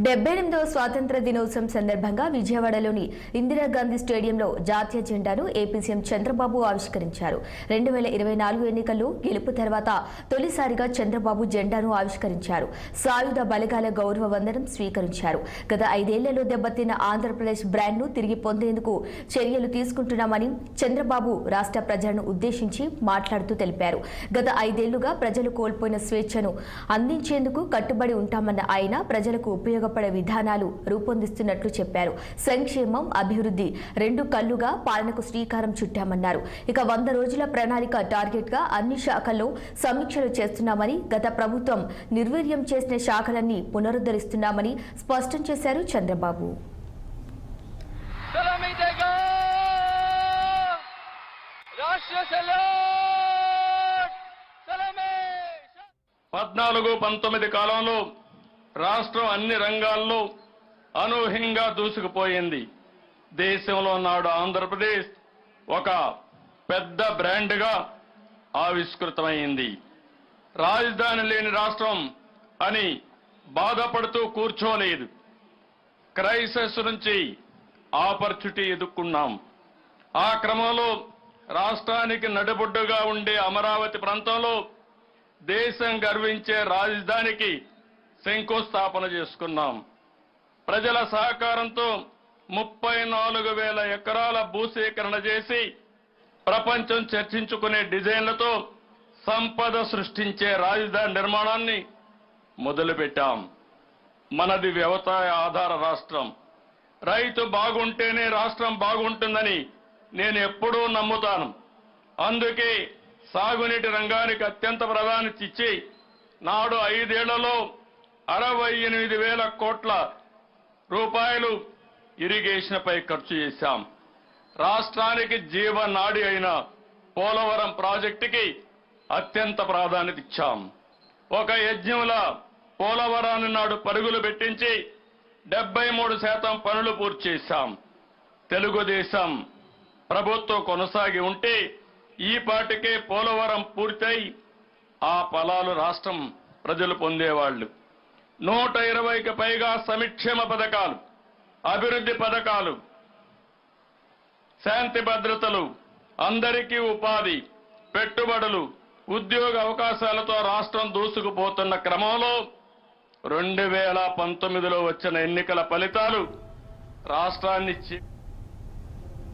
78వ స్వాతంత్ర దినోత్సవం సందర్భంగా విజయవాడలోని ఇందిరాగాంధీ స్టేడియంలో జాతీయ జెండాను ఏపీ సీఎం చంద్రబాబు ఆవిష్కరించారు. 2024 ఎన్నికల్లో గెలుపు తర్వాత తొలిసారిగా చంద్రబాబు జెండాను ఆవిష్కరించారు. సాయుధ బలగాల గౌరవ వందనం స్వీకరించారు. గత 5 ఏళ్లలో దెబ్బతిన్న ఆంధ్రప్రదేశ్ బ్రాండ్ను తిరిగి పొందేందుకు చర్యలు తీసుకుంటున్నామని చంద్రబాబు రాష్ట్ర ప్రజలను ఉద్దేశించి మాట్లాడుతూ తెలిపారు. గత 5 ఏళ్లుగా ప్రజలు కోల్పోయిన స్వేచ్ఛను అందించేందుకు కట్టుబడి ఉంటామన్న ఆయన ప్రజలకు ఉపయోగపడే విధానాలు రూపొందిస్తున్నట్లు చెప్పారు. సంక్షేమం, అభివృద్ధి రెండు కళ్లుగా పాలనకు శ్రీకారం చుట్టామన్నారు. ఇక 100 రోజుల ప్రణాళిక టార్గెట్ గా అన్ని శాఖల్లో సమీక్షలు చేస్తున్నామని, గత ప్రభుత్వం నిర్వీర్యం చేసిన శాఖలన్నీ పునరుద్ధరిస్తున్నామని స్పష్టం చేశారు చంద్రబాబు. 14-19 కాలంలో రాష్ట్రం అన్ని రంగాల్లో అనూహ్యంగా దూసుకుపోయింది. దేశంలో నాడు ఆంధ్రప్రదేశ్ ఒక పెద్ద బ్రాండ్గా ఆవిష్కృతమైంది. రాజధాని లేని రాష్ట్రం అని బాధపడుతూ కూర్చోలేదు. క్రైసిస్ నుంచి ఆపర్చునిటీ ఎదుర్కొన్నాం. ఆ క్రమంలో రాష్ట్రానికి నడిబొడ్డుగా ఉండే అమరావతి ప్రాంతంలో దేశం గర్వించే రాజధానికి శంకుస్థాపన చేసుకున్నాం. ప్రజల సహకారంతో 34,000 ఎకరాల భూసేకరణ చేసి ప్రపంచం చర్చించుకునే డిజైన్లతో సంపద సృష్టించే రాజధాని నిర్మాణాన్ని మొదలుపెట్టాం. మనది వ్యవసాయ ఆధార రాష్ట్రం. రైతు బాగుంటేనే రాష్ట్రం బాగుంటుందని నేను ఎప్పుడూ నమ్ముతాను. అందుకే సాగునీటి రంగానికి అత్యంత ప్రాధాన్యత ఇచ్చి నాడు 5 ఏళ్లలో 68,000 కోట్ల రూపాయలు ఇరిగేషన్పై ఖర్చు చేశాం. రాష్ట్రానికి జీవనాడి అయిన పోలవరం ప్రాజెక్టుకి అత్యంత ప్రాధాన్యత ఇచ్చాం. ఒక యజ్ఞంలా పోలవరాన్ని నాడు పరుగులు పెట్టించి 73% పనులు పూర్తి చేశాం. తెలుగుదేశం ప్రభుత్వం కొనసాగి ఉంటే ఈ పాటికే పోలవరం పూర్తయి ఆ ఫలాలు రాష్ట్రం ప్రజలు పొందేవాళ్లు. 120కి పైగా సంక్షేమ పథకాలు, అభివృద్ధి పథకాలు, శాంతి భద్రతలు, అందరికీ ఉపాధి, పెట్టుబడులు, ఉద్యోగ అవకాశాలతో రాష్ట్రం దూసుకుపోతున్న క్రమంలో 2019లో వచ్చిన ఎన్నికల ఫలితాలు రాష్ట్రాన్ని